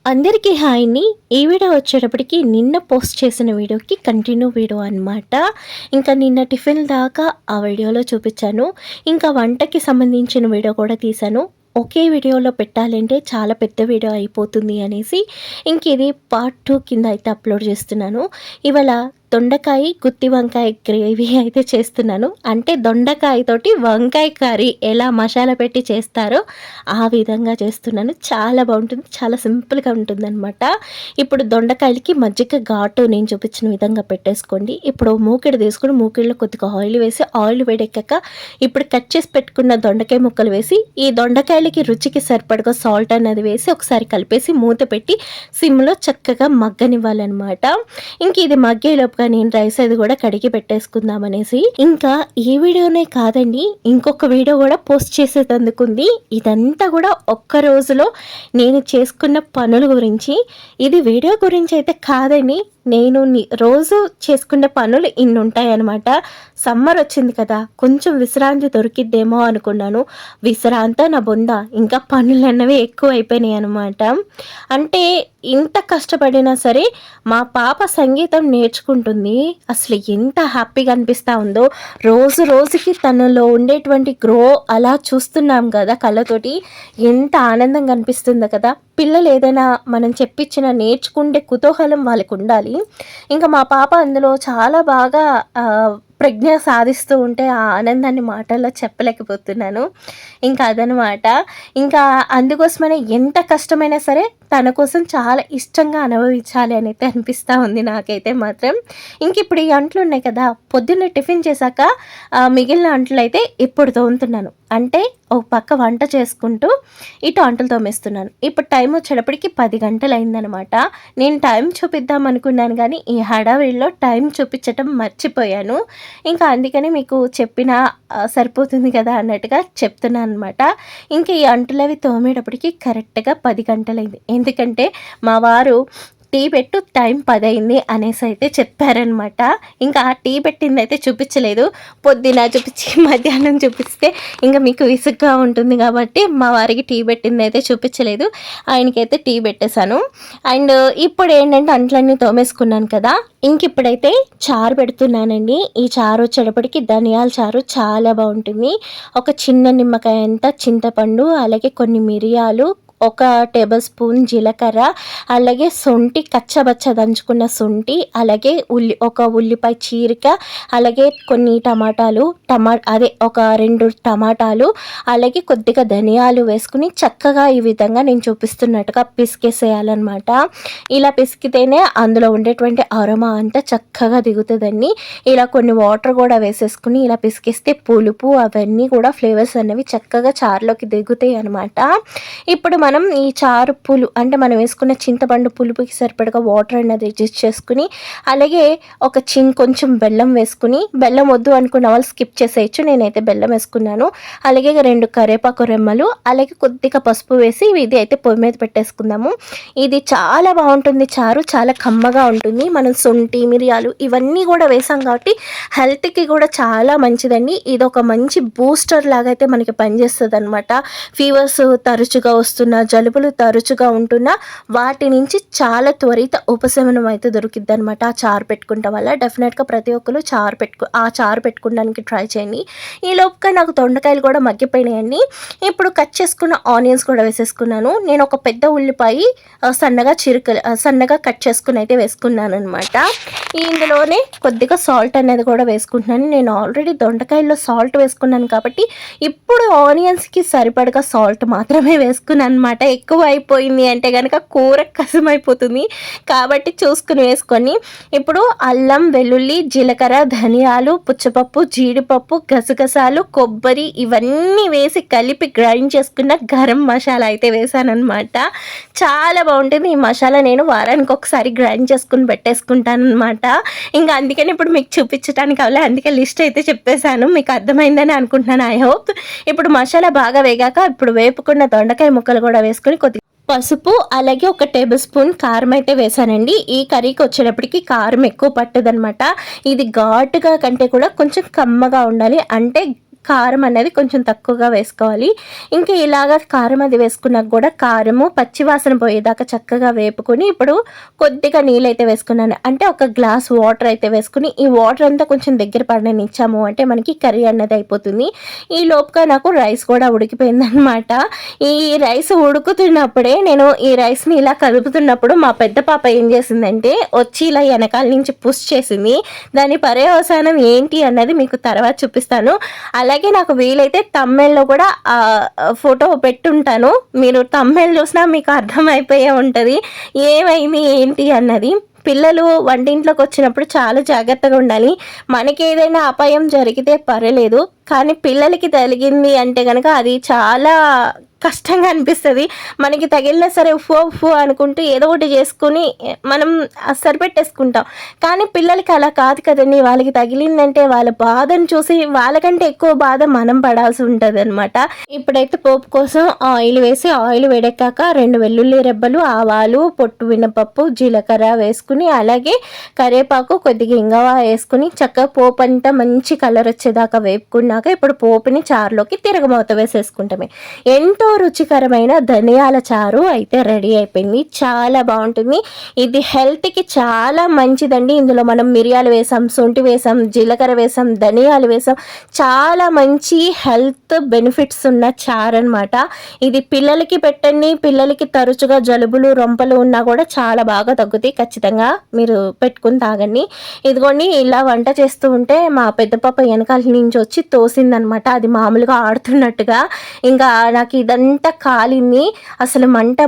అందరికీ హాయ్ అండి. ఈ వీడియో వచ్చేటప్పటికి నిన్న పోస్ట్ చేసిన వీడియోకి కంటిన్యూ వీడియో అనమాట. ఇంకా నిన్న టిఫిన్ దాకా ఆ వీడియోలో చూపించాను. ఇంకా వంటకి సంబంధించిన వీడియో కూడా తీశాను. ఒకే వీడియోలో పెట్టాలంటే చాలా పెద్ద వీడియో అయిపోతుంది అనేసి ఇంక ఇది పార్ట్ 2 కింద అయితే అప్లోడ్ చేస్తున్నాను. ఇవాళ దొండకాయ గుత్తి వంకాయ గ్రేవీ అయితే చేస్తున్నాను. అంటే దొండకాయతోటి వంకాయ కర్రీ ఎలా మసాలా పెట్టి చేస్తారో ఆ విధంగా చేస్తున్నాను. చాలా బాగుంటుంది, చాలా సింపుల్గా ఉంటుందన్నమాట. ఇప్పుడు దొండకాయలకి మజ్జిగ ఘాటు నేను చూపించిన విధంగా పెట్టేసుకోండి. ఇప్పుడు మూకిడి తీసుకుని మూకిడిలో కొద్దిగా ఆయిల్ వేసి ఆయిల్ వేడెక్కాక ఇప్పుడు కట్ చేసి పెట్టుకున్న దొండకాయ ముక్కలు వేసి ఈ దొండకాయలకి రుచికి సరిపడగా సాల్ట్ అన్నది వేసి ఒకసారి కలిపేసి మూత పెట్టి సిమ్లో చక్కగా మగ్గనివ్వాలన్నమాట. ఇంక ఇది మగ్గేలోపుగా నేను రైస్ అది కూడా కడిగి పెట్టేసుకుందాం అనేసి ఇంకా ఈ వీడియోనే కాదండి, ఇంకొక వీడియో కూడా పోస్ట్ చేసేటందుకుంది. ఇదంతా కూడా ఒక్క రోజులో నేను చేసుకున్న పనుల గురించి. ఇది వీడియో గురించి అయితే కాదండి, నేను రోజు చేసుకునే పనులు ఇన్ని ఉంటాయన్నమాట. సమ్మర్ వచ్చింది కదా, కొంచెం విశ్రాంతి దొరికిద్దేమో అనుకున్నాను. విశ్రాంతి నా బొంద, ఇంకా పనులు అన్నవి ఎక్కువ అయిపోయినాయి అనమాట. అంటే ఇంత కష్టపడినా సరే మా పాప సంగీతం నేర్చుకుంటుంది. అసలు ఎంత హ్యాపీగా అనిపిస్తూ ఉందో. రోజు రోజుకి తనలో ఉండేటువంటి గ్రో అలా చూస్తున్నాం కదా కళ్ళతోటి, ఎంత ఆనందంగా అనిపిస్తుందో కదా. పిల్లలు ఏదైనా మనం చెప్పించిన నేర్చుకుంటే కుతూహలం వాళ్ళకు ఉండాలి. ఇంకా మా పాప అందులో చాలా బాగా ప్రజ్ఞ సాధిస్తూ ఉంటే ఆ ఆనందాన్ని మాటల్లో చెప్పలేకపోతున్నాను. ఇంకా అదనమాట. ఇంకా అందుకోసమనే ఎంత కష్టమైనా సరే తన కోసం చాలా ఇష్టంగా అనుభవించాలి అని అయితే అనిపిస్తూ ఉంది నాకైతే మాత్రం. ఇంక ఇప్పుడు ఈ అంట్లు ఉన్నాయి కదా, పొద్దున్నే టిఫిన్ చేశాక మిగిలిన అంట్లు అయితే ఇప్పుడు తోముతున్నాను. అంటే ఒక పక్క వంట చేసుకుంటూ ఇటు అంటలు తోమేస్తున్నాను. ఇప్పుడు టైం వచ్చేటప్పటికి 10 గంటలు అయిందనమాట. నేను టైం చూపిద్దాం అనుకున్నాను కానీ ఈ హడావిడిలో టైం చూపించటం మర్చిపోయాను. ఇంకా అందుకని మీకు చెప్పిన సరిపోతుంది కదా అన్నట్టుగా చెప్తున్నాను అనమాట. ఇంకా ఈ అంటులు అవి తోమేటప్పటికి కరెక్ట్గా 10 గంటలైంది. ఎందుకంటే మా వారు టీ పెట్టు టైం 10 అయింది అనేసి అయితే చెప్పారనమాట. ఇంకా ఆ టీ పెట్టింది అయితే చూపించలేదు. పొద్దున చూపించి మధ్యాహ్నం చూపిస్తే ఇంకా మీకు విసుగ్గా ఉంటుంది కాబట్టి మా వారికి టీ పెట్టింది అయితే చూపించలేదు. ఆయనకైతే టీ పెట్టేశాను. అండ్ ఇప్పుడు ఏంటంటే అంట్లన్నీ తోమేసుకున్నాను కదా, ఇంక ఇప్పుడైతే చారు పెడుతున్నానండి. ఈ చారు వచ్చేటప్పటికి ధనియాల చారు చాలా బాగుంటుంది. ఒక చిన్న నిమ్మకాయ అంత చింతపండు, అలాగే కొన్ని మిరియాలు, 1 టేబుల్ స్పూన్ జీలకర్ర, అలాగే శొంఠి కచ్చబచ్చ దంచుకున్న శొంఠి, అలాగే ఒక ఉల్లిపాయ చీరిక, అలాగే కొన్ని టమాటాలు, ఒక 2 టమాటాలు, అలాగే కొద్దిగా ధనియాలు వేసుకుని చక్కగా ఈ విధంగా నేను చూపిస్తున్నట్టుగా పిసికేసేయాలన్నమాట. ఇలా పిసికితేనే అందులో ఉండేటువంటి అరోమా అంతా చక్కగా దిగుతుందండి. ఇలా కొన్ని వాటర్ కూడా వేసేసుకుని ఇలా పిసికిస్తే పులుపు అవన్నీ కూడా ఫ్లేవర్స్ అనేవి చక్కగా చారులోకి దిగుతాయి అనమాట. ఇప్పుడు మనం ఈ చారు అంటే మనం వేసుకున్న చింతపండు పులుపుకి సరిపడగా వాటర్ అనేది అడ్జస్ట్ చేసుకుని, అలాగే ఒక కొంచెం బెల్లం వేసుకుని, బెల్లం వద్దు అనుకున్న వాళ్ళు స్కిప్ చేసేయచ్చు, నేనైతే బెల్లం వేసుకున్నాను. అలాగే 2 కరివేపాకు రెమ్మలు, అలాగే కొద్దిగా పసుపు వేసి ఇది అయితే పొయ్యి మీద పెట్టేసుకుందాము. ఇది చాలా బాగుంటుంది చారు, చాలా కమ్మగా ఉంటుంది. మనం శొంఠి మిరియాలు ఇవన్నీ కూడా వేసాం కాబట్టి హెల్త్కి కూడా చాలా మంచిదండి. ఇది ఒక మంచి బూస్టర్ లాగా అయితే మనకి పనిచేస్తుంది అనమాట. ఫీవర్స్ తరచుగా వస్తున్న, జలుబులు తరచుగా ఉంటున్న వాటి నుంచి చాలా త్వరిత ఉపశమనం అయితే దొరికిద్ది అనమాట ఆ చారు పెట్టుకుంటాం వల్ల. డెఫినెట్గా ప్రతి ఒక్కరు చారు పెట్టుకోవడానికి ట్రై చేయండి. ఈ లోపుగా నాకు దొండకాయలు కూడా మగ్గిపోయినాయండి. ఇప్పుడు కట్ చేసుకున్న ఆనియన్స్ కూడా వేసేసుకున్నాను. నేను ఒక పెద్ద ఉల్లిపాయ సన్నగా కట్ చేసుకుని అయితే వేసుకున్నాను అనమాట. ఇందులోనే కొద్దిగా సాల్ట్ అనేది కూడా వేసుకుంటున్నాను. నేను ఆల్రెడీ దొండకాయల్లో సాల్ట్ వేసుకున్నాను కాబట్టి ఇప్పుడు ఆనియన్స్కి సరిపడగా సాల్ట్ మాత్రమే వేసుకున్నాను అనమాట. ఎక్కువ అయిపోయింది అంటే కనుక కూర కసమైపోతుంది కాబట్టి చూసుకుని వేసుకొని ఇప్పుడు అల్లం, వెల్లుల్లి, జీలకర్ర, ధనియాలు, పుచ్చపప్పు, జీడిపప్పు, గసగసాలు, కొబ్బరి ఇవన్నీ వేసి కలిపి గ్రైండ్ చేసుకున్న గరం మసాలా అయితే వేసాను అనమాట. చాలా బాగుంటుంది ఈ మసాలా. నేను వారానికి ఒకసారి గ్రైండ్ చేసుకుని పెట్టేసుకుంటాను అనమాట. ఇంకా అందుకని ఇప్పుడు మీకు చూపించడానికి అవ్వలే, అందుకే లిస్ట్ అయితే చెప్పేశాను. మీకు అర్థమైందని అనుకుంటున్నాను. I hope. ఇప్పుడు మసాలా బాగా వేగాక ఇప్పుడు వేపుకున్న దొండకాయ ముక్కలు కూడా వేసుకొని కొద్దిగా పసుపు, అలాగే 1 టేబుల్ స్పూన్ కారం అయితే వేసానండి. ఈ కర్రీకి వచ్చేటప్పటికి కారం ఎక్కువ పట్టదనమాట. ఇది ఘాటుగా కంటే కూడా కొంచెం కమ్మగా ఉండాలి. అంటే కారం అనేది కొంచెం తక్కువగా వేసుకోవాలి. ఇంకా ఇలాగ కారం అది వేసుకున్నాక కూడా కారము పచ్చివాసన పోయేదాకా చక్కగా వేపుకొని ఇప్పుడు కొద్దిగా నీళ్ళైతే వేసుకున్నాను. అంటే ఒక గ్లాస్ వాటర్ అయితే వేసుకుని ఈ వాటర్ అంతా కొంచెం దగ్గర పడనిచ్చాము అంటే మనకి కర్రీ అన్నది అయిపోతుంది. ఈ లోపుగా నాకు రైస్ కూడా ఉడికిపోయిందనమాట. ఈ రైస్ ఉడుకుతున్నప్పుడే నేను ఈ రైస్ని ఇలా కలుపుతున్నప్పుడు మా పెద్ద పాప ఏం చేసిందంటే వచ్చి ఇలా వెనకాల నుంచి పుష్ చేసింది. దాని పర్యవసానం ఏంటి అన్నది మీకు తర్వాత చూపిస్తాను. అలాగే నాకు వీలైతే తమ్మెల్లో కూడా ఫోటో పెట్టుంటాను. మీరు తమ్మెల్ చూసినా మీకు అర్థమైపోయే ఉంటుంది ఏమైంది ఏంటి అన్నది. పిల్లలు వంటింట్లోకి వచ్చినప్పుడు చాలా జాగ్రత్తగా ఉండాలి. మనకి ఏదైనా అపాయం జరిగితే పర్వాలేదు, కానీ పిల్లలకి తగిలింది అంటే కనుక అది చాలా కష్టంగా అనిపిస్తుంది. మనకి తగిలినా సరే ఉఫ్ఫు అనుకుంటూ ఏదో ఒకటి చేసుకుని మనం సరిపెట్టేసుకుంటాం. కానీ పిల్లలకి అలా కాదు కదండి. వాళ్ళకి తగిలిందంటే వాళ్ళ బాధను చూసి వాళ్ళకంటే ఎక్కువ బాధ మనం పడాల్సి ఉంటుంది అనమాట. ఇప్పుడైతే పోపు కోసం ఆయిల్ వేసి ఆయిల్ వేడెక్కాక 2 వెల్లుల్లి రెబ్బలు, ఆవాలు, పొట్టు మినపప్పు, జీలకర్ర వేసుకుని అలాగే కరివేపాకు, కొద్దిగా ఇంగవ వేసుకుని చక్కగా పోపు అంతా మంచి కలర్ వచ్చేదాకా వేపుకున్నాక ఇప్పుడు పోపుని చారులోకి తిరగమూత వేసేసుకుంటామే. ఎంతో రుచికరమైన ధనియాల చారు అయితే రెడీ అయిపోయింది. చాలా బాగుంటుంది. ఇది హెల్త్కి చాలా మంచిదండి. ఇందులో మనం మిరియాలు వేసాం, శొంఠి వేసాం, జీలకర్ర వేసాం, ధనియాలు వేసాం. చాలా మంచి హెల్త్ బెనిఫిట్స్ ఉన్న చారు అనమాట. ఇది పిల్లలకి పెట్టండి. పిల్లలకి తరచుగా జలుబులు రొంపలు ఉన్నా కూడా చాలా బాగా తగ్గుతాయి. ఖచ్చితంగా మీరు పెట్టుకుని తాగండి. ఇదిగోండి ఇలా వంట చేస్తూ ఉంటే మా పెద్ద పాప వెనకాల నుంచి వచ్చి తోసిందనమాట. అది మామూలుగా ఆడుతున్నట్టుగా. ఇంకా నాకు ఇదంతా కాలింది. అసలు మంట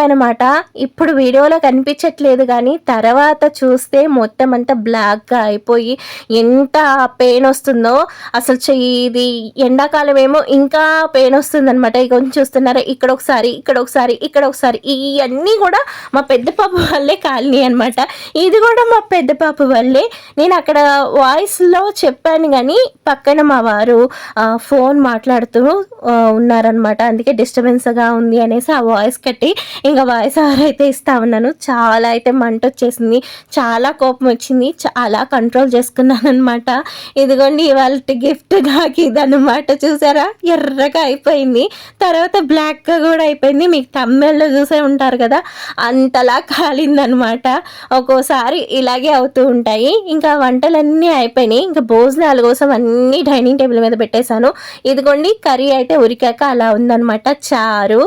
అనమాట. ఇప్పుడు వీడియోలో కనిపించట్లేదు కానీ తర్వాత చూస్తే మొత్తం అంతా బ్లాక్గా అయిపోయి ఎంత పెయిన్ వస్తుందో అసలు. ఇది ఎండాకాలం ఏమో ఇంకా పెయిన్ వస్తుంది అనమాట. కొంచెం చూస్తున్నారా, ఇక్కడ ఒకసారి ఇవన్నీ కూడా మా పెద్ద పాప వల్లే కాలినాయి అనమాట. ఇది కూడా మా పెద్ద పాప వల్లే. నేను అక్కడ వాయిస్లో చెప్పాను కానీ పక్కన మా వారు ఫోన్ మాట్లాడుతూ ఉన్నారనమాట. అందుకే డిస్టర్బెన్స్గా ఉంది అనేసి ఆ వాయిస్ కట్టి ఇంకా వాయిస్ ఓవర్ అయితే ఇస్తా ఉన్నాను. చాలా అయితే మంట వచ్చేసింది, చాలా కోపం వచ్చింది, చాలా కంట్రోల్ చేసుకున్నాను అనమాట. ఇదిగోండి ఇవాళ గిఫ్ట్ నాకు ఇదన్నమాట. చూసారా, ఎర్రగా అయిపోయింది, తర్వాత బ్లాక్గా కూడా అయిపోయింది. మీకు తమ్మెల్లో చూసే ఉంటారు కదా, అంతలా కాలిందనమాట. ఒక్కోసారి ఇలాగే అవుతూ ఉంటాయి. ఇంకా వంటలన్నీ అయిపోయినాయి. ఇంకా భోజనాల కోసం అన్నీ డైనింగ్ టేబుల్ మీద పెట్టేశాను. ఇదిగోండి కర్రీ అయితే ఉరికాక అలా ఉందనమాట. చారు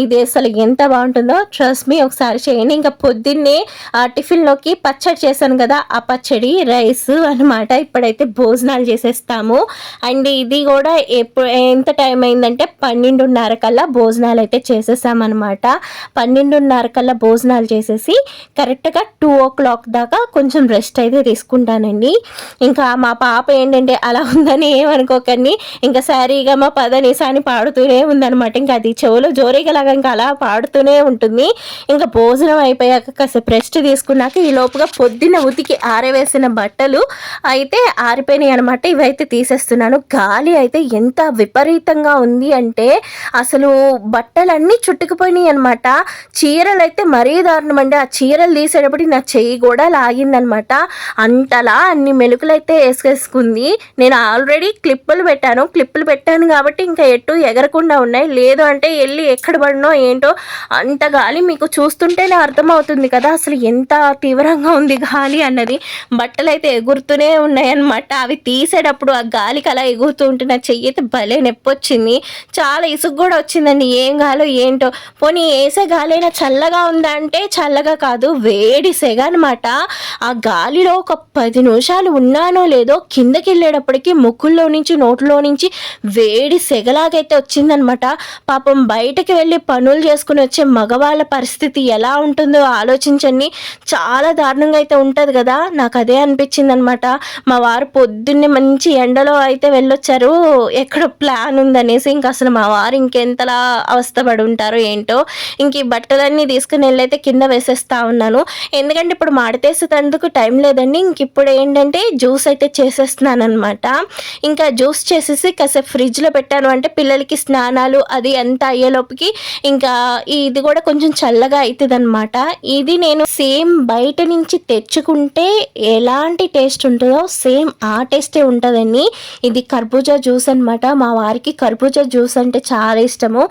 ఇది అసలు ఎంత బాగుంటుందో ట్రస్ట్ మీ, ఒకసారి చేయండి. ఇంకా పొద్దున్నే టిఫిన్లోకి పచ్చడి చేశాను కదా, ఆ పచ్చడి రైస్ అనమాట. ఇప్పుడైతే భోజనాలు చేసేస్తాము. అండ్ ఇది కూడా ఎంత టైం అయిందంటే 12:30 కల్లా భోజనాలు అయితే చేసేసామన్నమాట. 12:30 కల్లా భోజనాలు చేసేసి కరెక్ట్గా 2 o'clock దాకా కొంచెం రెస్ట్ అయితే తీసుకుంటానండి. ఇంకా మా పాప ఏంటంటే అలా ఉందని ఏమనుకోకండి, ఇంకా సారీగా మా పదనిసాని పాడుతూనే ఉందనమాట. ఇంకా అది చెవులో జోరీగలాగా ఇంకా అలా పాడుతూనే ఉంటుంది. ఇంకా భోజనం అయిపోయాక కాసేపు రెస్ట్ తీసుకున్నాక ఈ లోపుగా పొద్దున్న ఉతికి ఆరవేసిన బట్టలు అయితే ఆరిపోయినాయి అనమాట. ఇవైతే తీసేస్తున్నాను. గాలి అయితే ఎంత విపరీతంగా ఉంది అంటే అసలు బట్టలన్నీ చుట్టుకుపోయినాయి అనమాట. చీరలు అయితే మరీ దారుణం అండి. ఆ చీరలు తీసేటప్పటికి నా చెయ్యి కూడా లాగిందనమాట. అంతలా అన్ని మెలుకులు అయితే వేసుకేసుకుంది. నేను ఆల్రెడీ క్లిప్పులు పెట్టాను కాబట్టి ఇంకా ఎటు ఎగరకుండా ఉన్నాయి. లేదు అంటే వెళ్ళి ఎక్కడ పడినో ఏంటో, అంత గాలి మీకు చూస్తుంటేనే అర్థమవుతుంది కదా అసలు ఎంత తీవ్రంగా ఉంది గాలి అన్నది. బట్టలు అయితే ఎగురుతూనే ఉన్నాయి అన్నమాట. అవి తీసేటప్పుడు ఆ గాలికి అలా ఎగురుతూ ఉంటే నా చెయ్యి అయితే భలే నొప్పి వచ్చింది. చాలా ఇసుగు కూడా వచ్చిందండి. ఏం గాలో ఏంటో. పోనీ వేసే గాలి అయినా చల్లగా ఉందా అంటే చల్లగా కాదు, వేడి సెగ అనమాట. ఆ గాలిలో ఒక 10 నిమిషాలు ఉన్నానో లేదో కిందకి వెళ్ళేటప్పటికి ముక్కుల్లో నుంచి నోట్లో నుంచి వేడి సెగలాగైతే వచ్చిందనమాట. పాపం బయటకు వెళ్ళి పనులు చేసుకుని వచ్చే మగవాళ్ళ పరిస్థితి ఎలా ఉంటుందో ఆలోచించండి. చాలా దారుణంగా అయితే ఉంటుంది కదా. నాకు అదే అనిపించింది అనమాట. మా వారు పొద్దున్నే మంచి ఎండలో అయితే వెళ్ళొచ్చారు, ఎక్కడో ప్లాన్ ఉందనేసి. ఇంకా అసలు మా వారు ఇంకెంతలా అవస్థపడి ఉంటారో ఏంటో. ఇంక ఈ బట్టలన్నీ తీసుకుని వెళ్ళైతే కింద వేసేస్తా ఉన్నాను. ఎందుకంటే ఇప్పుడు మాడితేసేందుకు టైం లేదండి. ఇంక ఇప్పుడు ఏంటంటే జ్యూస్ అయితే చేసేస్తున్నాను అనమాట. ఇంకా జ్యూస్ చేసేసి కాసేపు ఫ్రిడ్జ్లో పెట్టాను అంటే పిల్లలకి స్నానాలు అది అంతా అయ్యేలోపుకి ఇంకా ఇది కూడా కొంచెం చల్లగా అవుతుంది అనమాట. ఇది నేను సేమ్ బయట నుంచి తెచ్చుకుంటే ఎలాంటి టేస్ట్ ఉంటుందో సేమ్ ఆ టేస్టే ఉంటుందండి. ఇది కర్బూజా జ్యూస్ అనమాట. మా వారికి కర్బూజా జ్యూస్ అంటే చాలా ఇష్టము.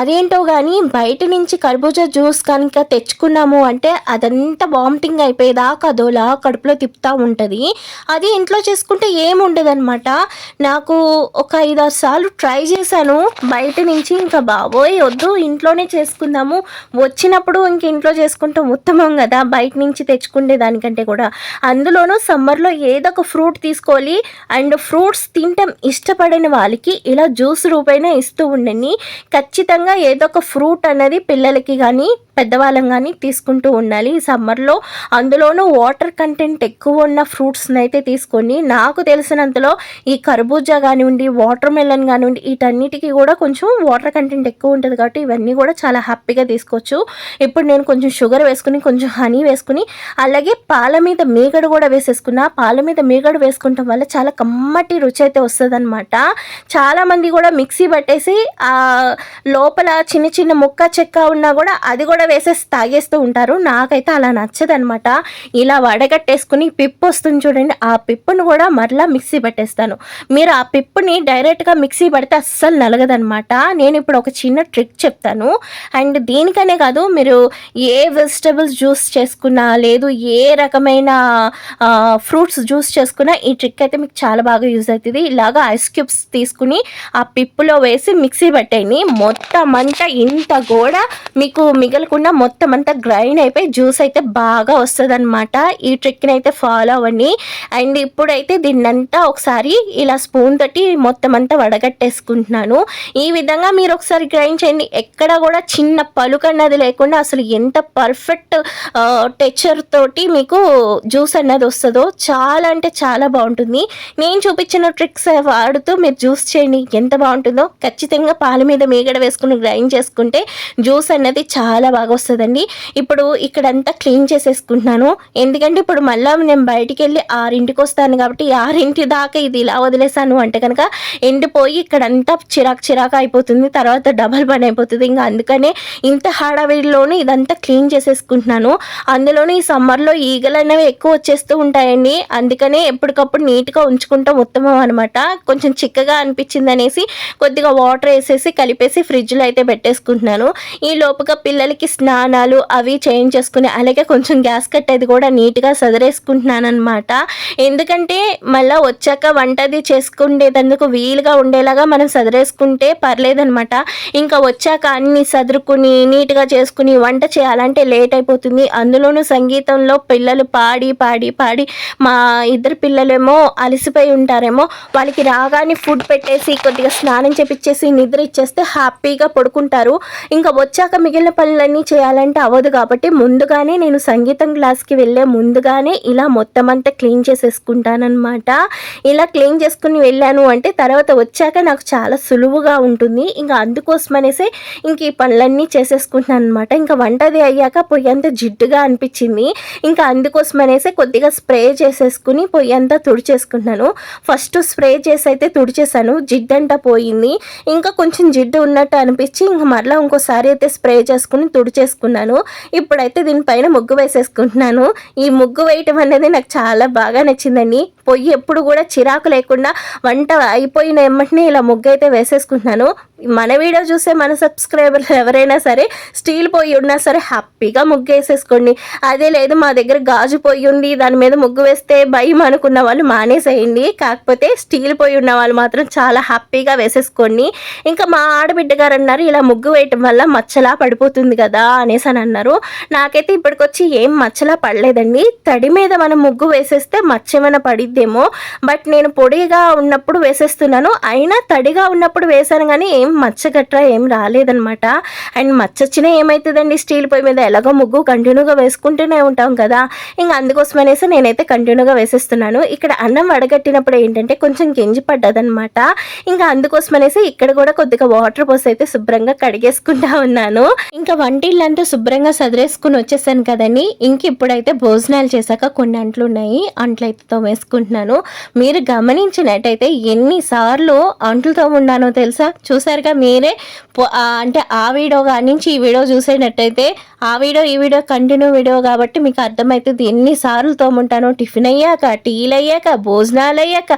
అదేంటో కానీ బయట నుంచి కర్బూజా జ్యూస్ కనుక తెచ్చుకున్నాము అంటే అదంతా వామిటింగ్ అయిపోయేదాకా అదోలా కడుపులో తిప్పుతూ ఉంటుంది. అది ఇంట్లో చేసుకుంటే ఏముండదు అనమాట. నాకు ఒక 5-6 సార్లు ట్రై చేశాను బయట నుంచి. ఇంకా బాబోయ్ వద్దు, ఇంట్లోనే చేసుకుందాము, వచ్చినప్పుడు ఇంక ఇంట్లో చేసుకుంటాం ఉత్తమం కదా బయట నుంచి తెచ్చుకునే దానికంటే కూడా. అందులోనూ సమ్మర్లో ఏదో ఒక ఫ్రూట్ తీసుకోవాలి. అండ్ ఫ్రూట్స్ తినటం ఇష్టపడిన వాళ్ళకి ఇలా జ్యూస్ రూపైనా ఇస్తూ ఉండండి. ఖచ్చితంగా ఏదో ఒక ఫ్రూట్ అనేది పిల్లలకి కానీ పెద్దవాళ్ళం కానీ తీసుకుంటూ ఉండాలి ఈ సమ్మర్లో. అందులోనూ వాటర్ కంటెంట్ ఎక్కువ ఉన్న ఫ్రూట్స్ని అయితే తీసుకొని, నాకు తెలిసినంతలో ఈ కర్బూజా కానివ్వండి, వాటర్ మెలన్ కానివ్వండి, వీటన్నిటికీ కూడా కొంచెం వాటర్ కంటెంట్ ఎక్కువ ఉంటుంది కాబట్టి ఇవన్నీ కూడా చాలా హ్యాపీగా తీసుకోవచ్చు. ఇప్పుడు నేను కొంచెం షుగర్ వేసుకుని, కొంచెం హనీ వేసుకుని, అలాగే పాల మీద మీగడ కూడా వేసేసుకున్నా. పాల మీద మీగడ వేసుకుంటాం వల్ల చాలా కమ్మటి రుచి అయితే వస్తుంది అనమాట. చాలామంది కూడా మిక్సీ పట్టేసి లోపల చిన్న చిన్న ముక్క చెక్క ఉన్నా కూడా అది కూడా వేసేసి తాగేస్తూ ఉంటారు. నాకైతే అలా నచ్చదనమాట. ఇలా వడగట్టేసుకుని పిప్పు వస్తుంది చూడండి, ఆ పిప్పును కూడా మరలా మిక్సీ పట్టేస్తాను. మీరు ఆ పిప్పుని డైరెక్ట్గా మిక్సీ పడితే అస్సలు నలగదనమాట. నేను ఇప్పుడు ఒక చిన్న ట్రిక్ చెప్తాను. అండ్ దీనికనే కాదు, మీరు ఏ వెజిటబుల్స్ జ్యూస్ చేసుకున్నా, లేదు ఏ రకమైన ఫ్రూట్స్ జ్యూస్ చేసుకున్నా ఈ ట్రిక్ అయితే మీకు చాలా బాగా యూజ్ అవుతుంది. ఇలాగా ఐస్ క్యూబ్స్ తీసుకుని ఆ పిప్పులో వేసి మిక్సీ పట్టేయండి. మొత్తం అంతా ఇంత కూడా మీకు మిగలకుండా మొత్తం అంతా గ్రైండ్ అయిపోయి జ్యూస్ అయితే బాగా వస్తుంది అనమాట. ఈ ట్రిక్ని అయితే ఫాలో అవ్వండి. అండ్ ఇప్పుడైతే దీన్నంతా ఒకసారి ఇలా స్పూన్ తోటి మొత్తం అంతా వడగట్టేసుకుంటున్నాను. ఈ విధంగా మీరు ఒకసారి గ్రైండ్ చేయండి. ఎక్కడ కూడా చిన్న పలుకు అన్నది లేకుండా అసలు ఎంత పర్ఫెక్ట్ టెక్చర్ తోటి మీకు జ్యూస్ అన్నది వస్తుందో చాలా అంటే చాలా బాగుంటుంది. నేను చూపించిన ట్రిక్స్ వాడుతూ మీరు జ్యూస్ చేయండి, ఎంత బాగుంటుందో. ఖచ్చితంగా పాల మీద మీగడ వేసుకుని గ్రైండ్ చేసుకుంటే జ్యూస్ అన్నది చాలా బాగా వస్తుందండి. ఇప్పుడు ఇక్కడంతా క్లీన్ చేసేసుకుంటున్నాను. ఎందుకంటే ఇప్పుడు మళ్ళీ నేను బయటికి వెళ్ళి 6ంటికి వస్తాను కాబట్టి 6ంటి దాకా ఇది ఇలా వదిలేసాను అంటే కనుక ఎండిపోయి ఇక్కడంతా చిరాకు అయిపోతుంది, తర్వాత డబల్ పని అయిపోతుంది. ఇంకా అందుకనే ఇంత హడావిడిలోనే ఇదంతా క్లీన్ చేసేసుకుంటున్నాను. అందులోనూ ఈ సమ్మర్లో ఈగలు అనేవి ఎక్కువ వచ్చేస్తూ ఉంటాయండి. అందుకనే ఎప్పటికప్పుడు నీట్గా ఉంచుకుంటాం ఉత్తమం అనమాట. కొంచెం చిక్కగా అనిపించింది అనేసి కొద్దిగా వాటర్ వేసేసి కలిపేసి ఫ్రిడ్జ్లో అయితే పెట్టేసుకుంటున్నాను. ఈ లోపుగా పిల్లలకి స్నానాలు అవి చేంజ్ చేసుకుని, అలాగే కొంచెం గ్యాస్ కట్టేది కూడా నీట్గా సదరేసుకుంటున్నాను అనమాట. ఎందుకంటే మళ్ళీ వచ్చాక వంటది చేసుకునేందుకు వీలుగా ఉండేలాగా మనం సదరేసుకుంటే పర్లేదనమాట. ఇంకా వచ్చాక అన్ని సదురుకుని నీట్గా చేసుకుని వంట చేయాలంటే లేట్ అయిపోతుంది. అందులోనూ సంగీతంలో పిల్లలు పాడి పాడి పాడి మా ఇద్దరు పిల్లలేమో అలసిపోయి ఉంటారేమో, వాళ్ళకి రాగానే ఫుడ్ పెట్టేసి కొద్దిగా స్నానం చేపించేసి నిద్ర ఇచ్చేస్తే హ్యాపీగా పడుకుంటారు. ఇంకా వచ్చాక మిగిలిన పనులన్నీ చేయాలంటే అవ్వదు కాబట్టి ముందుగానే నేను సంగీతం క్లాస్కి వెళ్ళే ముందుగానే ఇలా మొత్తం అంతా క్లీన్ చేసేసుకుంటానమాట. ఇలా క్లీన్ చేసుకుని వెళ్ళాను అంటే తర్వాత వచ్చాక నాకు చాలా సులువుగా ఉంటుంది. ఇంకా అందుకోసం అనేసి ఇంక ఈ పనులన్నీ చేసేసుకుంటున్నాను అనమాట. ఇంకా వంటది అయ్యాక పొయ్యి అంతా జిడ్డుగా అనిపించింది. ఇంకా అందుకోసం అనేసి కొద్దిగా స్ప్రే చేసేసుకుని పొయ్యి అంతా తుడిచేసుకుంటున్నాను. ఫస్ట్ స్ప్రే చేసి అయితే తుడిచేసాను, జిడ్డంతా పోయింది. ఇంకా కొంచెం జిడ్డు ఉన్నట్టు అనిపించి ఇంకా మరలా ఇంకోసారి అయితే స్ప్రే చేసుకుని తుడిచేసుకున్నాను. ఇప్పుడైతే దీనిపైన ముగ్గు వేసేసుకుంటున్నాను. ఈ ముగ్గు వేయటం అనేది నాకు చాలా బాగా నచ్చిందండి. పొయ్యి ఎప్పుడు కూడా చిరాకు లేకుండా వంట అయిపోయిన వెంటనే ఇలా ముగ్గు అయితే వేసేసుకుంటున్నాను. మన వీడియో చూసే మన సబ్స్క్రైబర్స్ ఎవరైనా సరే స్టీల్ పొయ్యి ఉన్నా సరే హ్యాపీగా ముగ్గు వేసేసుకోండి. అదే లేదు మా దగ్గర గాజు పొయ్యి ఉంది దాని మీద ముగ్గు వేస్తే భయం అనుకున్న వాళ్ళు మానేసేయండి. కాకపోతే స్టీల్ పొయ్యి ఉన్న వాళ్ళు మాత్రం చాలా హ్యాపీగా వేసేసుకోండి. ఇంకా మా ఆడబిడ్డ గారు అన్నారు ఇలా ముగ్గు వేయటం వల్ల మచ్చలా పడిపోతుంది కదా అనేసి అని అన్నారు. నాకైతే ఇప్పటికొచ్చి ఏం మచ్చలా పడలేదండి. తడి మీద మనం ముగ్గు వేసేస్తే మచ్చ ఏమైనా పడిద్దేమో, బట్ నేను పొడిగా ఉన్నప్పుడు వేసేస్తున్నాను. అయినా తడిగా ఉన్నప్పుడు వేసాను కానీ ఏం మచ్చ గట్రా ఏం రాలేదనమాట. అండ్ మచ్చ వచ్చినా ఏమవుతుందండి, స్టీల్ పొయ్యి మీద ఎలాగో ముగ్గు కంటిన్యూగా వేసుకుంటూనే ఉంటాం కదా. ఇంకా అందుకోసం అనేసి నేనైతే కంటిన్యూగా వేసేస్తున్నాను. ఇక్కడ అన్నం వడగట్టినప్పుడు ఏంటంటే కొంచెం గెంజి పడ్డదనమాట. ఇంకా అందుకోసం అనేసి ఇక్కడ కూడా కొద్దిగా వాటర్ పోసి అయితే శుభ్రంగా కడిగేసుకుంటా ఉన్నాను. ఇంకా వంటిల్లంతా శుభ్రంగా సదిరేసుకుని వచ్చేసాను కదండి. ఇంక ఇప్పుడైతే భోజనాలు చేశాక కొన్ని అంట్లు ఉన్నాయి, అంట్లు అయితే తోమేసుకుంటాను. అనుకుంటున్నాను. మీరు గమనించినట్టయితే ఎన్నిసార్లు అంట్లు తోమున్నానో తెలుసా? చూసారుగా మీరే. అంటే ఆ వీడియో కానించి ఈ వీడియో చూసేటట్టయితే ఆ వీడియో ఈ వీడియో కంటిన్యూ వీడియో కాబట్టి మీకు అర్థమవుతుంది ఎన్నిసార్లు తోముంటానో. టిఫిన్ అయ్యాక, టీలు అయ్యాక, భోజనాలు అయ్యాక,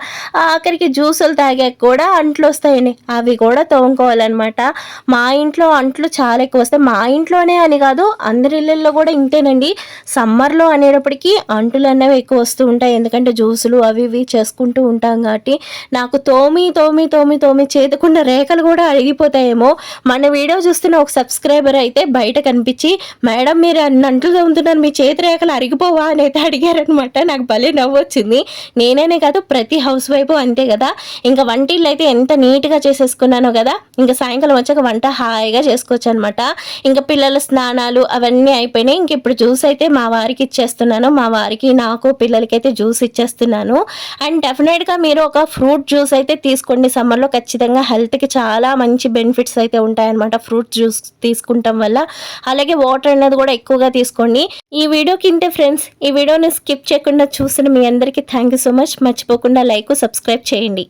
ఆఖరికి జ్యూసులు తాగాక కూడా అంట్లు వస్తాయండి. అవి కూడా తోముకోవాలన్నమాట. మా ఇంట్లో అంట్లు చాలా ఎక్కువ వస్తాయి. మా ఇంట్లోనే అని కాదు, అందరి ఇళ్ళల్లో కూడా ఇంతేనండి. సమ్మర్లో అనేటప్పటికీ అంటులు అనేవి ఎక్కువ వస్తూ ఉంటాయి. ఎందుకంటే జ్యూసులు అవి ఇవి చేసుకుంటూ ఉంటాం కాబట్టి నాకు తోమి తోమి తోమి తోమి చేతుకున్న రేఖలు కూడా అరిగిపోతాయేమో. మన వీడియో చూస్తున్న ఒక సబ్స్క్రైబర్ అయితే బయట కనిపించి, మేడం మీరు అన్ని అంట్లు తోముతున్నారు, మీ చేతి రేఖలు అరిగిపోవా అని అయితే అడిగారనమాట. నాకు భలే నవ్వొచ్చింది. నేనేనే కాదు, ప్రతి హౌస్ వైఫ్ అంతే కదా. ఇంకా వంటిళ్ళు అయితే ఎంత నీట్గా చేసేసుకున్నానో కదా, ఇంకా సాయంకాలం వచ్చాక వంట హాయిగా చేసుకోవచ్చు అనమాట. ఇంకా పిల్లల స్నానాలు అవన్నీ అయిపోయినాయి. ఇంక ఇప్పుడు జ్యూస్ అయితే మా వారికి ఇచ్చేస్తున్నాను. మా వారికి, నాకు, పిల్లలకైతే జ్యూస్ ఇచ్చేస్తున్నాను. అండ్ డెఫినెట్గా మీరు ఒక ఫ్రూట్ జ్యూస్ అయితే తీసుకోండి. సమ్మర్లో ఖచ్చితంగా హెల్త్కి చాలా మంచి బెనిఫిట్స్ అయితే ఉంటాయన్నమాట ఫ్రూట్ జ్యూస్ తీసుకుంటాం వల్ల. అలాగే వాటర్ అనేది కూడా ఎక్కువగా తీసుకోండి. ఈ వీడియోకి ఇంతే ఫ్రెండ్స్. ఈ వీడియోని స్కిప్ చేయకుండా చూసిన మీ అందరికీ థ్యాంక్ యూ సో మచ్. మర్చిపోకుండా లైక్, సబ్స్క్రైబ్ చేయండి.